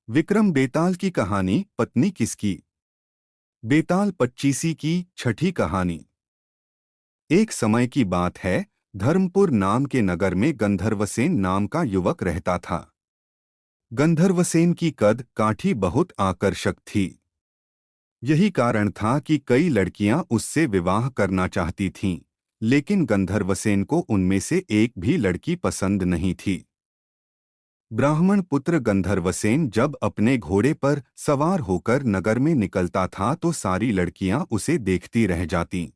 विक्रम बेताल की कहानी पत्नी किसकी। बेताल पच्चीसी की छठी कहानी। एक समय की बात है, धर्मपुर नाम के नगर में गंधर्वसेन नाम का युवक रहता था। गंधर्वसेन की कद काठी बहुत आकर्षक थी। यही कारण था कि कई लड़कियां उससे विवाह करना चाहती थीं, लेकिन गंधर्वसेन को उनमें से एक भी लड़की पसंद नहीं थी। ब्राह्मण पुत्र गंधर्वसेन जब अपने घोड़े पर सवार होकर नगर में निकलता था तो सारी लड़कियां उसे देखती रह जातीं।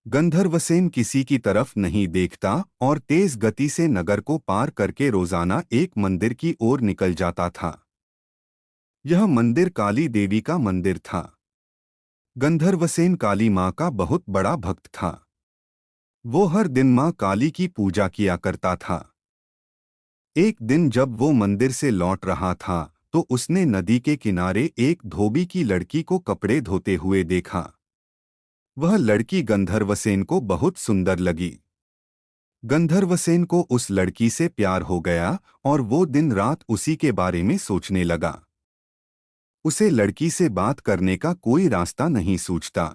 गंधर्वसेन किसी की तरफ नहीं देखता और तेज गति से नगर को पार करके रोजाना एक मंदिर की ओर निकल जाता था। यह मंदिर काली देवी का मंदिर था। गंधर्वसेन काली माँ का बहुत बड़ा भक्त था। वो हर दिन माँ काली की पूजा किया करता था। एक दिन जब वो मंदिर से लौट रहा था तो उसने नदी के किनारे एक धोबी की लड़की को कपड़े धोते हुए देखा। वह लड़की गंधर्वसेन को बहुत सुंदर लगी। गंधर्वसेन को उस लड़की से प्यार हो गया और वो दिन रात उसी के बारे में सोचने लगा। उसे लड़की से बात करने का कोई रास्ता नहीं सूझता।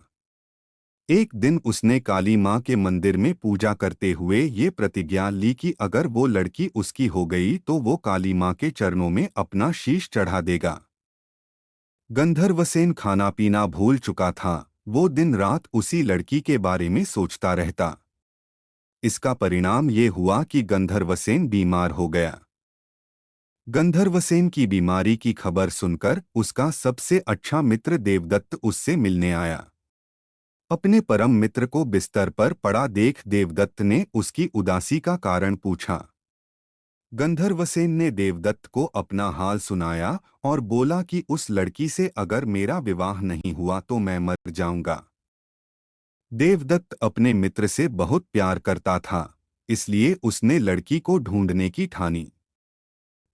एक दिन उसने काली माँ के मंदिर में पूजा करते हुए ये प्रतिज्ञा ली कि अगर वो लड़की उसकी हो गई तो वो काली माँ के चरणों में अपना शीश चढ़ा देगा। गंधर्वसेन खाना पीना भूल चुका था। वो दिन रात उसी लड़की के बारे में सोचता रहता। इसका परिणाम ये हुआ कि गंधर्वसेन बीमार हो गया। गंधर्वसेन की बीमारी की खबर सुनकर उसका सबसे अच्छा मित्र देवदत्त उससे मिलने आया। अपने परम मित्र को बिस्तर पर पड़ा देख देवदत्त ने उसकी उदासी का कारण पूछा। गंधर्वसेन ने देवदत्त को अपना हाल सुनाया और बोला कि उस लड़की से अगर मेरा विवाह नहीं हुआ तो मैं मर जाऊंगा। देवदत्त अपने मित्र से बहुत प्यार करता था, इसलिए उसने लड़की को ढूंढने की ठानी।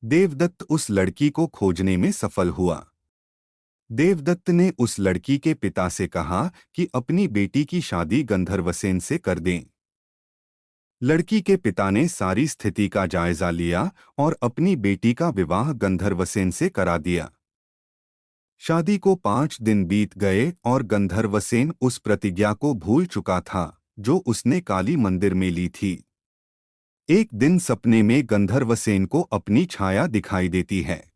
देवदत्त उस लड़की को खोजने में सफल हुआ। देवदत्त ने उस लड़की के पिता से कहा कि अपनी बेटी की शादी गंधर्वसेन से कर दें। लड़की के पिता ने सारी स्थिति का जायजा लिया और अपनी बेटी का विवाह गंधर्वसेन से करा दिया। शादी को 5 दिन बीत गए और गंधर्वसेन उस प्रतिज्ञा को भूल चुका था जो उसने काली मंदिर में ली थी। एक दिन सपने में गंधर्वसेन को अपनी छाया दिखाई देती है।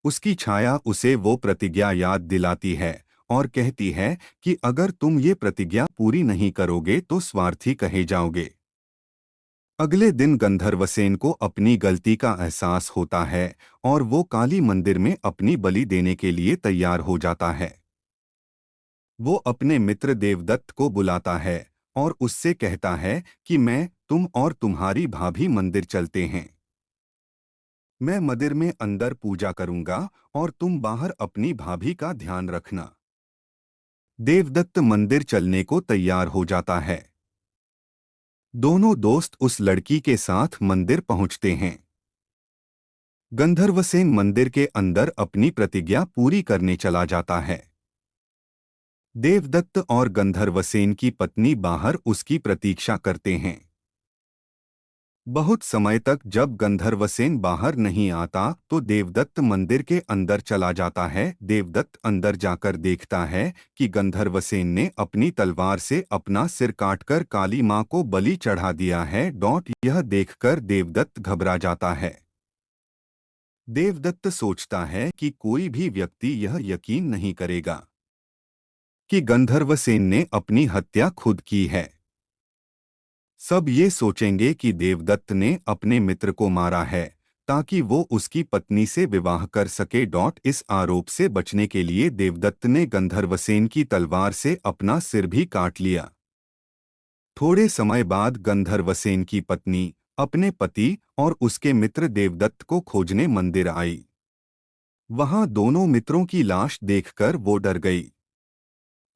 उसकी छाया उसे वो प्रतिज्ञा याद दिलाती है और कहती है कि अगर तुम ये प्रतिज्ञा पूरी नहीं करोगे तो स्वार्थी कहे जाओगे। अगले दिन गंधर्वसेन को अपनी गलती का एहसास होता है और वो काली मंदिर में अपनी बलि देने के लिए तैयार हो जाता है। वो अपने मित्र देवदत्त को बुलाता है और उससे कहता है कि मैं, तुम और तुम्हारी भाभी मंदिर चलते हैं। मैं मंदिर में अंदर पूजा करूंगा और तुम बाहर अपनी भाभी का ध्यान रखना। देवदत्त मंदिर चलने को तैयार हो जाता है। दोनों दोस्त उस लड़की के साथ मंदिर पहुंचते हैं। गंधर्वसेन मंदिर के अंदर अपनी प्रतिज्ञा पूरी करने चला जाता है। देवदत्त और गंधर्वसेन की पत्नी बाहर उसकी प्रतीक्षा करते हैं। बहुत समय तक जब गंधर्वसेन बाहर नहीं आता तो देवदत्त मंदिर के अंदर चला जाता है। देवदत्त अंदर जाकर देखता है कि गंधर्वसेन ने अपनी तलवार से अपना सिर काटकर काली माँ को बलि चढ़ा दिया है। यह देखकर देवदत्त घबरा जाता है। देवदत्त सोचता है कि कोई भी व्यक्ति यह यकीन नहीं करेगा कि गंधर्वसेन ने अपनी हत्या खुद की है। सब ये सोचेंगे कि देवदत्त ने अपने मित्र को मारा है ताकि वो उसकी पत्नी से विवाह कर सके। इस आरोप से बचने के लिए देवदत्त ने गंधर्वसेन की तलवार से अपना सिर भी काट लिया। थोड़े समय बाद गंधर्वसेन की पत्नी अपने पति और उसके मित्र देवदत्त को खोजने मंदिर आई। वहां दोनों मित्रों की लाश देखकर वो डर गई।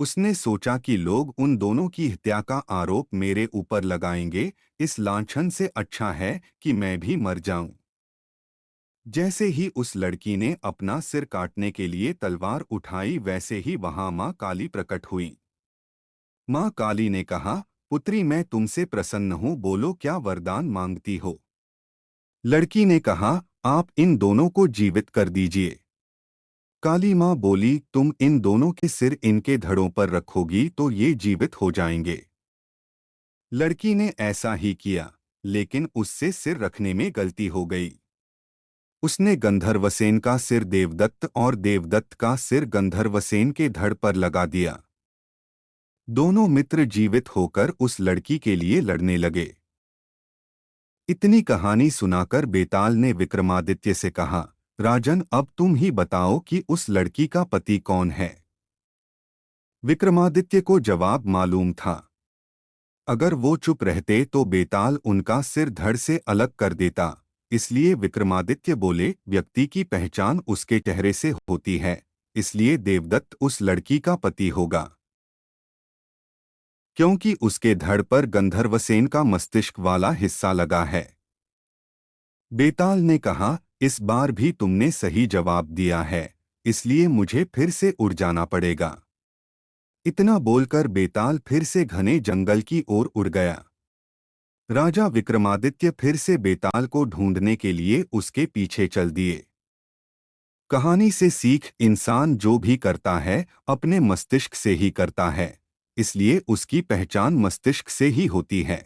उसने सोचा कि लोग उन दोनों की हत्या का आरोप मेरे ऊपर लगाएंगे, इस लांछन से अच्छा है कि मैं भी मर जाऊं। जैसे ही उस लड़की ने अपना सिर काटने के लिए तलवार उठाई वैसे ही वहां मां काली प्रकट हुई। मां काली ने कहा, पुत्री मैं तुमसे प्रसन्न हूं, बोलो क्या वरदान मांगती हो। लड़की ने कहा, आप इन दोनों को जीवित कर दीजिए। काली माँ बोली, तुम इन दोनों के सिर इनके धड़ों पर रखोगी तो ये जीवित हो जाएंगे। लड़की ने ऐसा ही किया, लेकिन उससे सिर रखने में गलती हो गई। उसने गंधर्वसेन का सिर देवदत्त और देवदत्त का सिर गंधर्वसेन के धड़ पर लगा दिया। दोनों मित्र जीवित होकर उस लड़की के लिए लड़ने लगे। इतनी कहानी सुनाकर बेताल ने विक्रमादित्य से कहा, राजन, अब तुम ही बताओ कि उस लड़की का पति कौन है। विक्रमादित्य को जवाब मालूम था। अगर वो चुप रहते तो बेताल उनका सिर धड़ से अलग कर देता। इसलिए विक्रमादित्य बोले, व्यक्ति की पहचान उसके चेहरे से होती है, इसलिए देवदत्त उस लड़की का पति होगा, क्योंकि उसके धड़ पर गंधर्वसेन का मस्तिष्क वाला हिस्सा लगा है। बेताल ने कहा, इस बार भी तुमने सही जवाब दिया है, इसलिए मुझे फिर से उड़ जाना पड़ेगा। इतना बोलकर बेताल फिर से घने जंगल की ओर उड़ गया। राजा विक्रमादित्य फिर से बेताल को ढूंढने के लिए उसके पीछे चल दिए। कहानी से सीख, इंसान जो भी करता है अपने मस्तिष्क से ही करता है, इसलिए उसकी पहचान मस्तिष्क से ही होती है।